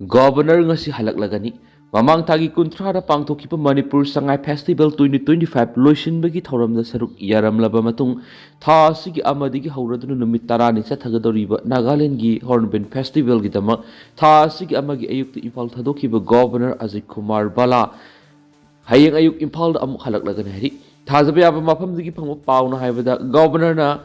Governor ngasi halaklagani mamang thagi kunthra pangthokiba Manipur Sangai Festival 2025 loisinbagi thoramda saruk yaramlaba matung tha asigi amadigi hauraduna numit tarani chathagadoriba Nagaland gi Hornbill Festival gi dama tha asigi amagi ayuk Imphal thadokiba Governor Ajay Kumar Bala hayeng ayuk Imphal da amuk halaklagani hari thajabe aba mafamdigi phangma pauna haibada Governor na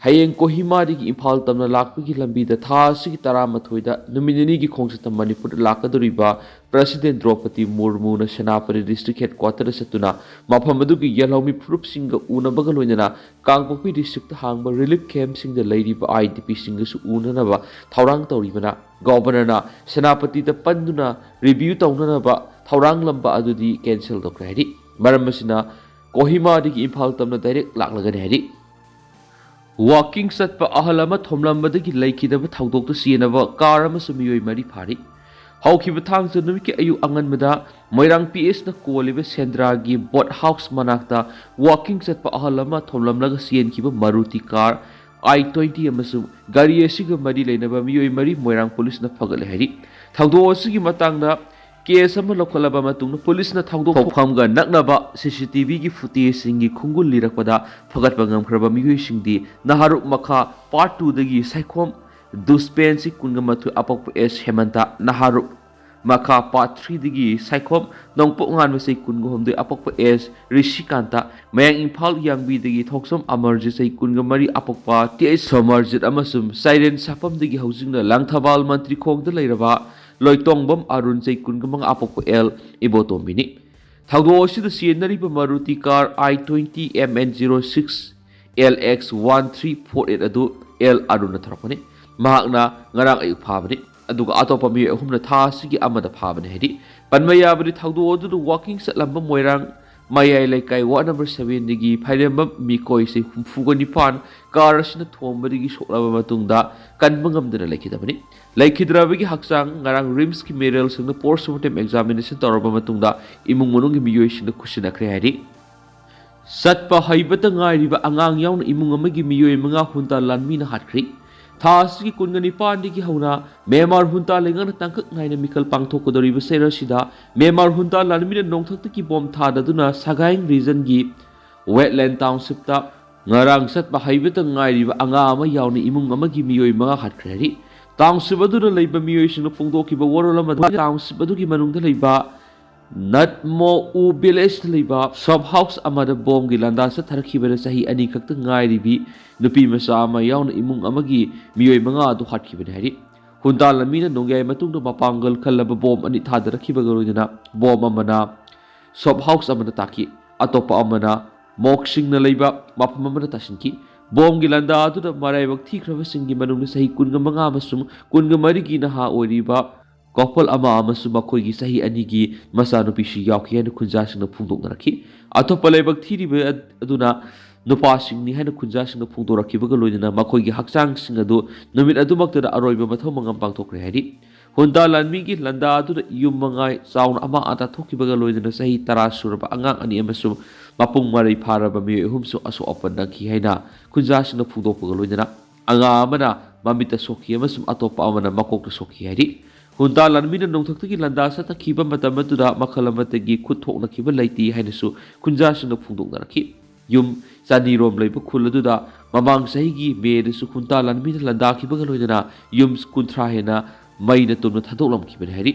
hayeng Kohima digi Imphal tamna lakpagi lambida tha asigi taramathoida numinini gi khongchata Manipur lakadoriba President Draupadi Murmu na Senapati District Headquarters satuna mafam adugi yalhomi phurup singa unabaga loinana Kangpokpi District hangba relief camp singda leiriba IDP singa su unanaba thaurang tauribana Governor na Senapati da panduna review taunanaba thaurang lamba adudi cancel dokre hari maram asina Kohima digi Imphal tamna direct laklagani hari Walking Chatpa ahalama thomlambadagi leikidaba thaudokta sienaba car amasu miyoi mari phari haukiba thangsa numiki ayu anganmada Moirang PS na koliba Sendra gi Bot House manakta Walking Chatpa ahalama thomlamlaga sienkiba Maruti car I-20 amasu gari asiga mari leinaba miyoi mari Moirang police na phagale hari thaudo asigi matangda case ama lokhalaba matungna police na thangdok thokhamga naknaba CCTV gi footage singi khungul lirakpada phagatpa ngamkhraba miyoi singdi naharuk makha part 2 dagi saikhom Displaced kunga mathu apok S Hemanta naharuk makha part 3 dagi saikhom nongpo ngan masai kunga homde apok S Rishikanta mayang Imphal yangbi dagi thoksom amarji sai kunga mari apokpa TS Samarjit amasum siren sapam dagi housingna langthabal mantri khongda leiraba Loitongbam Arun Jai Kungamang Apok L Ibotombini. Thaudo Oshi the scenery Maruti car I-20 MN06 LX1348 adu L Aruna Tharapani. Mahakna ngarang ayuk phabani. Aduga atopami humna thasigi amada phabani hedi. Panmayabri thaudo odu walking set lamba moirang Mayai Laikai Ward number 7 digi Pairamba Mikoi se Fugonipan Karasina Tombadigi Shoklaba Matunda Kanbangamdana Laikidabani. Laikidrabigi Haksang Ngarang Rims ki Merils in the postmortem examination Toraba Matunda Imungunung Miyoshin the Kushina Creadi. Chatpa Heibada Ngairiba Angang yaona imungamagi miyoi mga hunta lanmina hatkhre. Thasigi kungani pandigi hauna memar hunta lengan tangkak ngaina mikal pangthokodoriba serasida memar hunta lanmina nongthakki bom thadaduna sagaing region gi wetland township ta ngarang Chatpa Heibada Ngairiba anga ama yauna imung amagi miyoi mga hatkhre township aduna leiba miyoi sing phongdokiba warolama township adugi manungda leiba Natmo U village liba sub house amada bom gi landa sa tharkhibara sahi ani khakta ngairibi nupi masa ama yauna imung amagi miyoi manga adu hatkibani hari hunta lamina nongyai matungda mapangal khallaba bom ani thadarakhiba garoidana bom amana sub house amada taki atopa amana moksing na leiba mapam amada tasinki bom gi landa adu da maraibak thikraba singi manungna sahi kunga manga masum kunga marigi na ha oriba Couple ama amasu makoigi sahi anigi masanu pishi yauki hena kunjasingna phungdoknarakhi atopa leibak thiribe aduna nupasing ni hena kunjasingna phungdorakhibaga loinana makoigi hakchang sing adu numit adumakta aroiba mathau mangam pangthokre hari honda lanmi gi landa adu yum mangai saun ama ata thokibaga loinana sahi 10 suraba angang ani amasu mapung marai pharaba mi humsu aso opanna ki hena kunjasingna phungdokbaga loinana anga amana mamita sokhi amasum atopa amana makokta sokhi hari Hunta lanmina nongthakki landa sa takhiba matamatuda makalamatagi khuthokna khiba laiti hainasu kunjasina phungdoknarakhi yum sani rom leiba khuladuda mamang sahigi medesu hunta lanmina landa khiba loidana yum kunthra hena maina tumna thadoklam khiba hari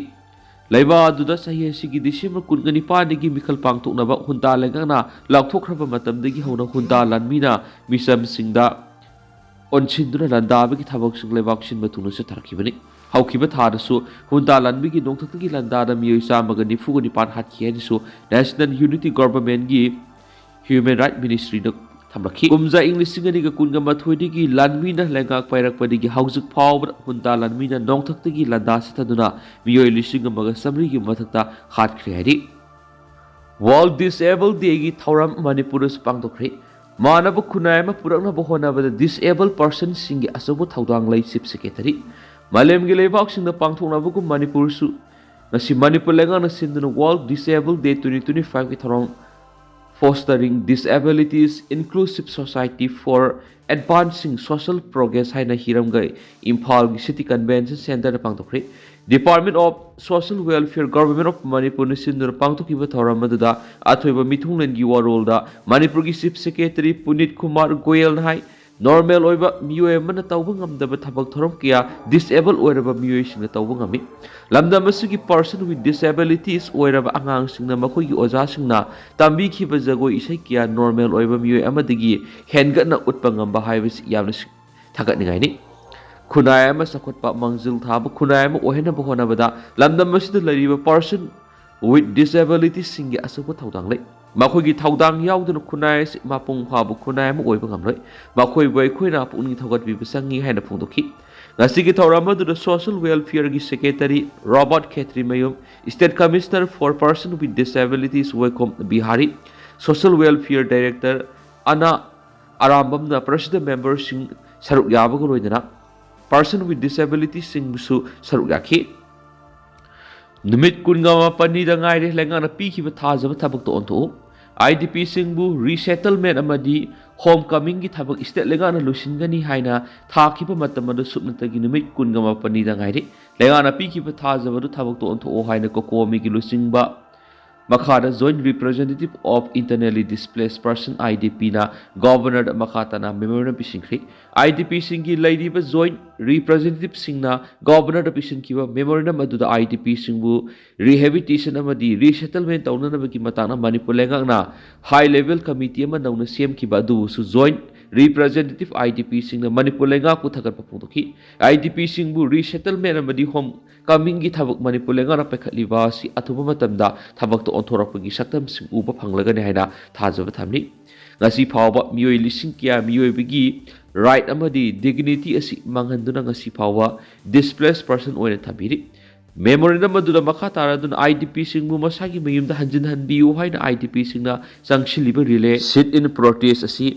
leiba aduda sahi asigi December 19 digi mikhal pangthoknaba hunta lengana laukthokhraba matamdagi hona hunta lanmina misam singda onchinduna landabagi thabak sing lebak sin matuna se tharkhibani haukiba thadasu hunta lanbigi nongthakki landada miyoi samaga nifugani pan hatki hanisu National Unity Government gi Human Right Ministry na thamlakhi kumja English singani ga kunga mathodi gi lanmina lengak pairakpadi gi haujuk phawba hunta lanmina nongthakki landa sathaduna miyoi lisinga maga samri gi mathakta hatkhre hari World Disabled Day gi thauram Manipurus pangdokre Manaba Kunayama Purakna Bohonaba disabled person singi asobo thaudang lay chief secretary Malem gi leibak sing da pangthoknaba ku Manipur su nasi Manipur lenga na sinduna World Disabled Day 2025 ki tharong fostering disabilities inclusive society for advancing social progress haina hiram gai Imphal gi City Convention Center da pangthokre Department of Social Welfare Government of Manipur Nisindura Pangtokiba Thoramaduda Athoiba Mithunglengi Warolda Manipurgi Chief Secretary Punit Kumar Goyal Hai Normal oiba miyoi amana tauba ngamdaba thabak thorom kya disabled oiraba miyoi singna tauba ngami lamdam asigi person with disabilities oiraba angang singna makhoi gi oja singna tambi khiba jagoi isai kya normal oiba miyoi amadagi hengatna utpa ngamba haibis yamna thagat ningai ni khunai ama sakhotpa mangjil thaba khunai ama ohena bahona bada lamdam asida lariba person with disabilities singi asaba thaudang lai makhoi thaudang yauduna khunai mapung phabu khunai ama oiba ngamloi makhoi boi khoina puni thogat bi sangi haina phungdokhi ngasi gi thawrama du social welfare gi secretary Robert Khetri Mayum state commissioner for person with disabilities welcome Bihari social welfare director Ana Arambam na president member sing saruk yabago loidana person with disabilities sing su saruk yakhi numit kungama panida ngaire lengana pikhiba thajaba thabak to onto IDP singbu resettlement amadi homecoming gi thabak state lengana lusingani haina thakiba matamada supnatagi numit kungama panida ngaire lengana pikhiba thajaba du thabak to onto haina kokomi gi lusingba Makhada Joint Representative of Internally Displaced Person IDP na Governor Makhata na Memorandum Pisingkri IDP singi ladiba Joint Representative singna Governor Pisingkiba Memorandum aduda IDP singbu rehabilitation amadi resettlement taunanabagi matana Manipur lengang na High Level Committee ama nauna CM-kiba adu su Joint Representative IDP singna Manipur lenga ku thagat papudoki IDP singbu resettlement amadi home coming gi thabak Manipur lenga na pekhatliba si athuba matamda thabak to onthorapagi saktam sing uba phanglagani haina thajaba thamni ngasi phawba miyoi lising kya miyoi bigi right amadi dignity asi manghanduna ngasi phawba displaced person oina thabiri memorandum aduda makha taradun IDP singbu masagi mayumda hanjin hanbiu haina IDP singna sangshiliba relay sit in protest asi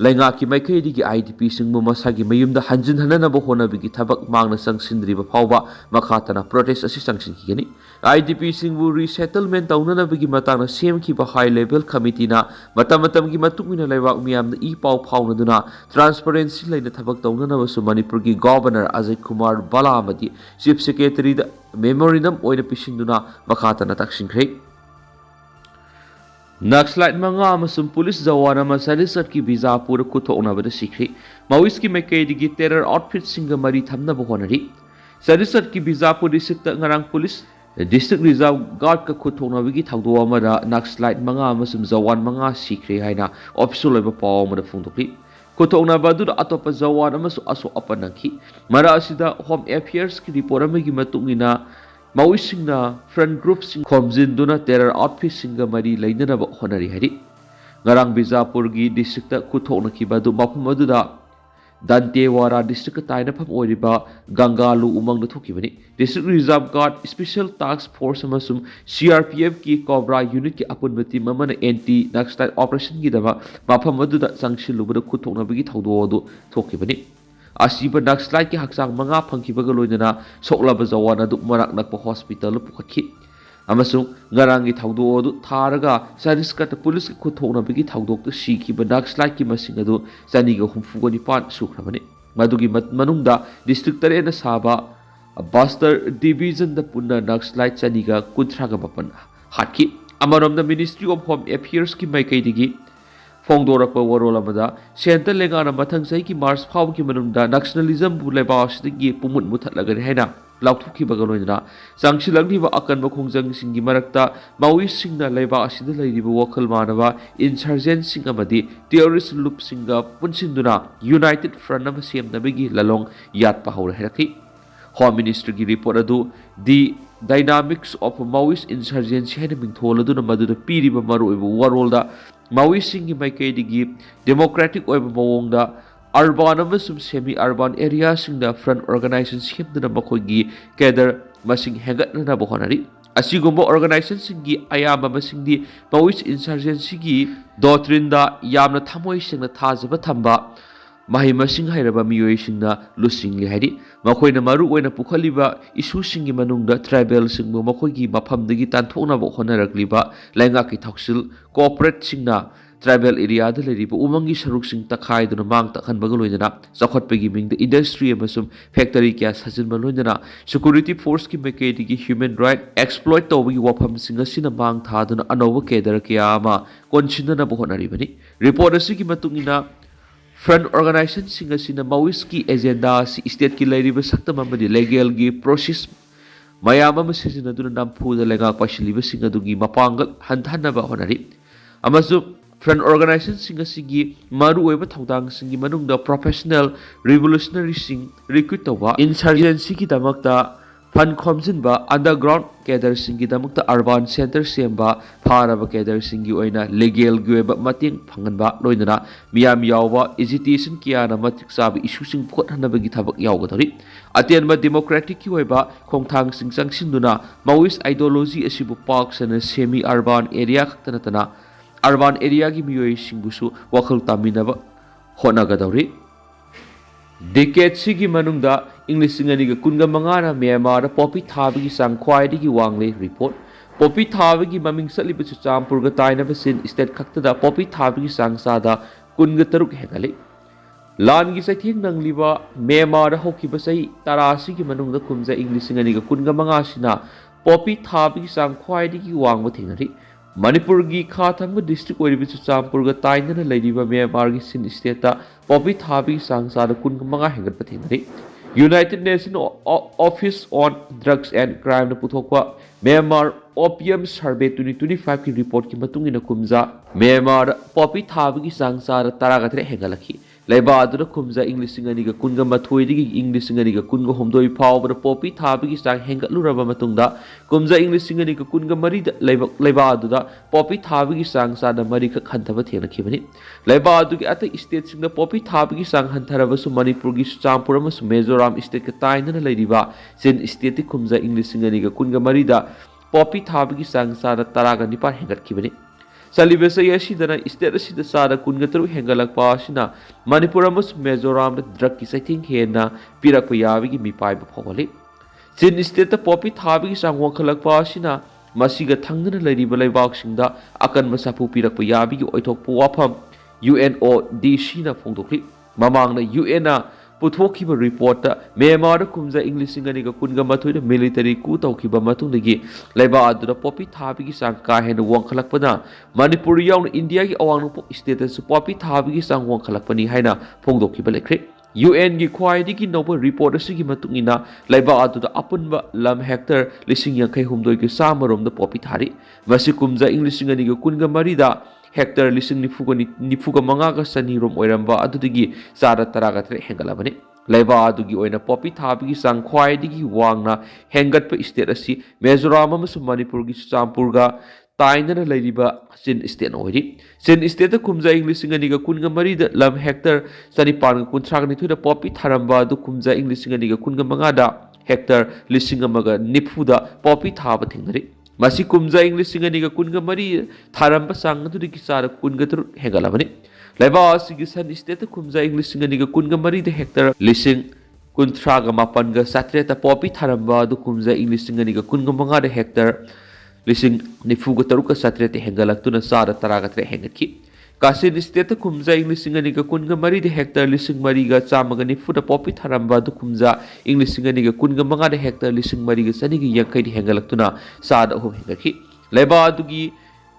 lainga ki maikai digi IDP singbu masagi mayumda hanjin hanana bo hona bigi thabak mangna sangsindriba phawba makha tana protest asi sangsin kigani IDP singbu resettlement taunana bigi matana sem ki ba high level committee na matam gi matukmina laibak miyamna I paw phawnaduna transparency laina thabak taunana basu Manipur gi governor Ajay Kumar Bala amadi chief secretary da memorandum oina pisinduna makha tana taksinkhre Naxalite manga amasum police jawan ama salisat ki Bijapur kuthokna bada sikri Maoist ki maikai digi terror outfit singa mari thamna bohonari salisat ki Bijapur district ngarang police district reserve guard ka kuthokna bigi thagdo amara Naxalite manga amasum jawan manga sikri haina official loiba paw amada phungdokri kuthokna badu atopa jawan amasu aso apanaki mara asida home affairs ki report amagi matungina Mawisingna front group sing khomjinduna terror outfit singa mari lainanaba honari hari ngarang Bijapur gi district ta kuthokna kibadu mafum aduda Dantewara district taina pham oiriba Gangalu umang na thokibani district reserve guard special task force amasum CRPF ki Cobra unit ki apunbati mamana anti Naxalite operation gi dama mafam aduda sangsilubada kuthokna bigi thawdo adu thokibani Asiba Naxalite ki haksang manga phangkibaga loidana soklaba jawana du marak nakpa hospital pukhatki amasung ngarangi thawdo adu tharaga sariska ta police ki khuthokna bigi thawdok tu sikiba Naxalite ki masing adu chaniga humfugoni pan sukhrabani madugi manungda district tare na saba Buster division da punna Naxalite chaniga kunthraga bapan hatki amarom the Ministry of Home Affairs ki maikai digi Fongdorakpa warol amada Central Lengana mathang sai ki Mars phaw ki manungda nationalism bu leba sidagi pumut muthatlagani haina laukthukhi bagaloina sangsilangni ba akanba khongjang singi marakta Maui singna leba asida lairiba wakhal manaba insurgent sing amadi terrorist loop singa punsinduna United Front of CMWG lalong yat pa hawra heraki Home Minister gi report adu the dynamics of Maoist insurgency haina mingtholaduna maduda piriba maroiba warolda Maoist singi maikai digi democratic oiba mawongda urban amasum semi urban area singda front organization semduna makhoigi cadre masing hengatna bohonari asigumba organization singi ayamba masingdi Maoist insurgency gi doctrine da yamna thamoi singna thajaba thamba Mahimasing hairaba miyoi singna lusingli haidi makoina maru oina pukhaliba issue singi manungda tribal singbu makoigi maphamdagi tanthokna bo honarakliba lainga ki thoksil corporate singna tribal area उमंगी सरुकसिंग तखाइदुना मांग तखनबगा लोइना चौखटपगी मिंगद industry अमसुम factory क्या सजिनबा लोइना security force की मैकेडी human right exploit तौबगी वाफमसिंग असिना मांग थादुना अनौब cadre क्या अमा कोनसिननबा होनारिबनी रिपोर्ट असिगी मतुंगिना फ्रंट ऑर्गेनाइजेशन माउइस की एजेंडा स्टेट की लेरिब सक्तम लीगल की प्रोसेस मयाम नमफूद लेगा पाइसिलीबी मपांगल हंथनब होनरी फ्रंट ऑर्गेनाइजेशन मरुब थौदांग प्रोफेशनल रिवोल्यूशनरी रिक्रूट तब इंसर्जेंसी की फन खोमजिनब underground cadre urban centre same फारब कैडर लीगल की मतें फंगनब लोइना मियाम याव एजिटेशन क्या मतिक चाब इशू पुखटहनबगी थबक यावगदरी अतेनब डेमोक्रेटिक की खोंथांग चंगसिनदुना माउइस्ट आइडियोलॉजी असिबु पाक सन सेमी अर्बन एरिया खक्त नतना अर्बन एरिया की मियोइसिंगबुसु वखल तामिनब होनगदौरी डिकेड मनुंगदा इंग्लिश कुनगमंगा म्यांमार पॉपी थाबगी चांग ख्वाइदगी वांगले रिपोर्ट पॉपी थाबगी ममिंग चलिब चुचामपुर ताइनब सिन स्टेट खक्तदा पॉपी थाबगी चांग चादा कुनग तरुक हेगले लान की चैथिंग नंगलिब म्यांमार होकिब चही तरासी मनुंगदा कुमजा इंग्लिश कुनगमंगा सिना पॉपी थाबगी चांग ख्वाइदगी वांगब थेंगरी मणिपुर की खा थंग डिस्ट्रिक्ट ओइरिब चुचामपुर ताइनना लेरिब म्यांमार की सिन स्टेट पॉपी थाबगी चांग चादा कुनगमंगा हेगत थेंगरी United Nation Office on Drugs and Crime पुथोकवा म्यांमार ओपियम सर्वे 2025 की रिपोर्ट की मतुंगिना कुमजा म्यांमार पॉपी थाबगी चांग चादा तरागतरे हेगलखी लेबादुना कुमजा इंग्लिश कुनगा मथोइदगी इंग्लिश कुनगा होमदोई फावबद पॉपी थाबगी चांग हेंगलुरबा मतुंगदा कुमजा इंग्लिश कुनगा मरीद लेबादुदा पॉपी थाबगी चांग चादा मरी खक हंथब थेंगनखिबनी लेबादुगी अतै स्टेट सिंगदा पॉपी थाबगी चांग हंथरबसु मणिपुर की चामपुर अमसु मिजोराम स्टेट का ताइनना लेरिबा सेन स्टेट कुमजा इंग्लिश कुनगा मरीदा पॉपी थाबगी चांग चादा तरागा निपार हेंगतखिबनी चलिब चही स्टेट चादा कुनग तरुक हेंगलक्पा मणिपुर मिजोराम ड्रग की चैथिंग हेना पीरप याबगी मिपाइब फौगली चीन स्टेट पॉपी थाबगी चांग वांखलक्पा थंगना लेरिब लेबाकसिंगदा अकनब साफु पीरप याबगी ओइथोकप वाफम UNODC ना फोंदोखली ममांगना UN पुथोखिब रिपोर्ट म्यांमार कुमजा इंग्लिश कुनगा मथोइद मिलिटरी कू तौखिब मतुंदगी लेबा अदुदा पॉपी थाबगी चांग का हेन वांखलक्पना मणिपुर याउन इंडिया की अवांग नोंपोक स्टेटस पॉपी थाबगी चांग वांखलक्पनी हाइना फोंदोखिब लेख्रे UN की ख्वाइदगी नौब रिपोर्ट असिगी मतुंगिना लेबा अदुदा अपुनब लम हेक्टर लिसिंग यांखै हुमदोइ की सामरोम द पॉपी थारी मसि कुमजा इंग्लिश कुनगा मरीदा हेक्टर लिसिंग निफुगा मंगागा सनीरोम ओइरंबा अदुदगी चादा तरागतरे हेंगलबने लेबा अदुगी ओइना पॉपी थाबगी चांग ख्वाइदगी वांगना हेंगतप स्टेट असि मिजोराम अमसु मणिपुर की चामपुरगा ताइनना लेरिबा चिन स्टेट ओइरि चिन स्टेट कुमजा इंग्लिश कुनगा मरीद लम हेक्टर सनिपान कुंथ्रागनिथुदा पॉपी थारंबा अदु कुमजा इंग्लिश कुनगा मंगादा हेक्टर लिसिंग अमगा निफुदा पॉपी थाब थेंगरी मसी कुमजा इंग्लिश कुनगा मरी थारंब सांगदुदी चार कुनगा तरुक हेंगलबनी लेबा असिगी सन स्टेट कुमजा इंग्लिश कुनगा मरी हेक्टर लिसिंग कुंथ्रागा मापनगा सात्रेत पॉपी थारंब अदु कुमजा इंग्लिश कुनगा मंगा हेक्टर लिसिंग निफुगा तरुक सात्रेत हेंगलक्तुना चार तरागतरे हेंगखी कासिन स्टेट कुमजा इंग्लिश कुनगा मरी हेक्टर लिसिंग मरीगा चामगा निफुदा पॉपी थारंब अदु कुमजा इंग्लिश कुनगा मंगा हेक्टर लिसिंग मरीगा चनीगा यांखैदि हेंगलक्तुना चार अहम हेंगखी लेबा अदुगी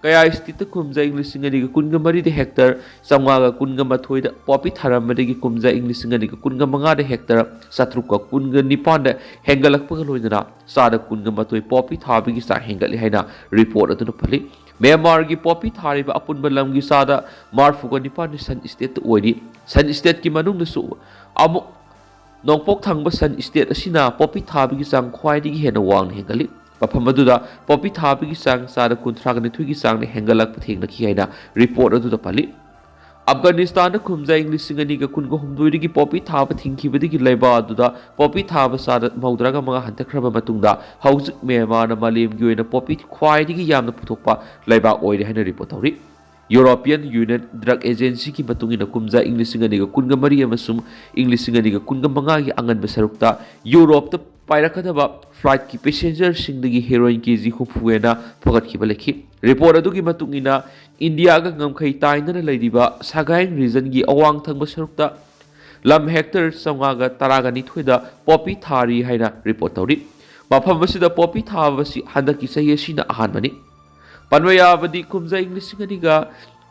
कया स्टेट कुमजा इंग्लिश कुनगा मरी हेक्टर चौगागा कुनगा मथोइद पॉपी थारंबदगी कुमजा इंग्लिश कुनगा मंगा हेक्टर सत्रुका कुनगा निपान हेंगलक्पगा लोइना चार कुनगा मथोइ पॉपी थाबगी चा हेंगले हाइना रिपोर्ट अदुना फली म्यांमार की पॉपी थारिब अपुनब लमगी चादा मार्फुगा निपान सन स्टेट ओइरि सन स्टेट की मनुंगदसु अमु नोंपोक थंगब सन स्टेट असिना पॉपी थाबगी चांग ख्वाइदगी हेना वांग हेंगली मफम अदुदा पॉपी थाबगी चांग चादा कुंथ्रागनिथुगी चांग हेंगलक्प थेंगनखी हाइना रिपोर्ट अदुदा पली अफगानिस्तान कुमजा इंग्लिश कुनगा हुमदोइदगी पॉपी थाब थिंखिबदगी लेबा अदुदा पॉपी थाब चादा मौद्रागा मंगा हंतख्रबा मतुंगदा हौजिक म्यांमार मालेमगी ओइना पॉपी ख्वाइदगी यामना पुथोकपा लेबा ओइरे हाइना रिपोर्ट तौरि यूरोपियन यूनियन ड्रग एजेंसी की मतुंगिना कुमजा इंग्लिश कुनगा मरी अमसुम इंग्लिश कुनगा मंगा की अंगनब सरुक्ता यूरोप पाइरकदबा फ्लाइट की पैसेंजर सिंदगी हेरोइन केजी हुफुएना फगतखिबा लेखि रिपोर्ट अदुगी मतुंगिना इंडिया गा ngमखै ताइनना लैदिबा सागाइंग रीजन गी अवांग थंगबा सरुक्ता लम हेक्टर 512 पॉपी थारी हाइना रिपोर्ट तौरी मफम असिदा पॉपी थाबसी हंदकी सही असिना अहानबनी पनवयाबदी कुमजा इंग्लिसिंगनिगा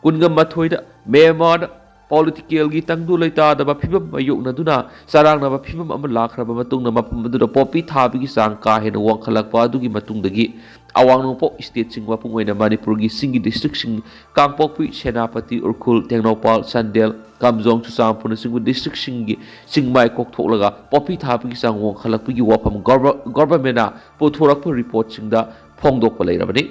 कुनगा मथोइदा मेमार पॉलिटिकल की तंगदु लेतादबा फिबम मायोक्नदुना सरांगनबा फिबम अमा लाखरबा मतुंगना मफमदुदा पॉपी थाबगी सांग का हेन वांखलकपा अदुगी मतुंगदगी अवांग नोंपो स्टेट सिंग वापुंगोइना मणिपुर की सिंगी डिस्ट्रिक्ट सिंग कांगपोक्पी सेनापति उरखुल तेंगनौपाल संदेल कामजोंग चुसांगपुर सिंग डिस्ट्रिक्ट सिंगी सिंगमाय कोकथोलगा पॉपी थाबगी सांग वांखलकपगी वाफम गवर्नमेंटना पोथोरकप रिपोर्ट सिंगदा फोंगदोकपा लेरबनी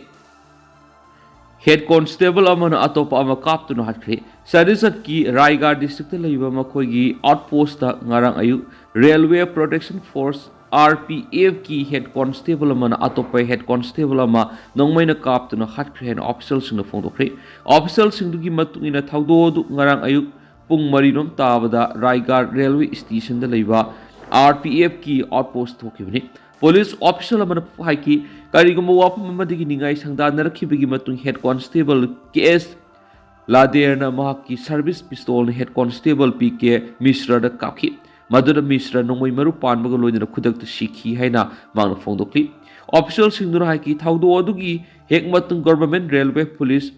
हेड कांस्टेबल अमन अतोप अमा कापतुना हटखरे सरिसत की रायगढ़ डिस्ट्रिक्ट लेबा मखोगी outpost ngarang ayuk railway protection force RPF की हेड कांस्टेबल अमन अतोप हेड कांस्टेबल अमा नोंमैना कापतुना हटखरे हेन ऑफिशियल सिंग फोंदोखरे ऑफिशियल सिंगदुगी मतुंगिना थौदोदु ngarang ayuk पुंग मरिनोम ताबदा रायगढ़ रेलवे स्टेशन दा लेबा RPF की आउटपोस्ट थोखिबनी पुलिस ऑफिशियल अमन हाइकी करिगुम वाफम अमदिगी निगाई संगदानरखिबगी मतुंग हेड कांस्टेबल केएस लादेरना महाकी सर्विस पिस्तोल हेड कांस्टेबल PK मिश्रा दा काखी मदुर मिश्रा नोंमै मरु पानबग लोइना खुदक सिखी हैना मांग फोंदोक्ली ऑफिशियल सिंगदुना हाइकी थाउदो अदुगी हेक मतुंग गवर्नमेंट रेलवे पुलिस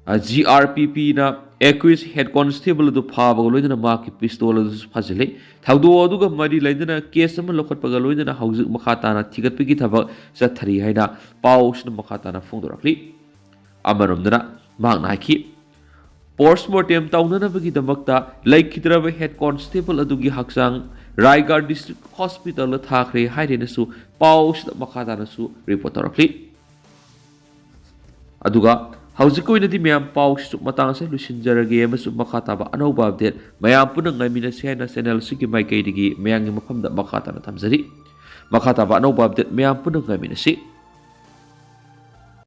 GRPP ना एक्विस हेड कांस्टेबल दु फाबग लोइना माकी पिस्तोल दु फाजले थाउदो अदुगा मरी लैना केस अमा लखटपग लोइना हौजिक मखाताना थिगतपिगी थबक चथरी हैना पाउसना मखाताना फोंदोरक्ली अमरमदना मांगना हाइकी पोस्टमार्टम तौननबगी दमकता लैखिद्रब हेड कांस्टेबल अदुगी हक्सांग रायगढ़ डिस्ट्रिक्ट हॉस्पिटल थाखरे हाइरेनसु पाउसना मखातानासु रिपोर्ट तौरक्ली अदुगा हौजिक ओइनदि मयाम पाउसु मतांगसे लुसिनजरगे अमसु मखाताबा अनौबा अपडेट मयाम पुनंग ngaiminasi haina channel sigi maikaidigi mayangni mafamda मखाताना थमजरी मखाताबा अनौबा अपडेट मयाम पुनंग ngaiminasi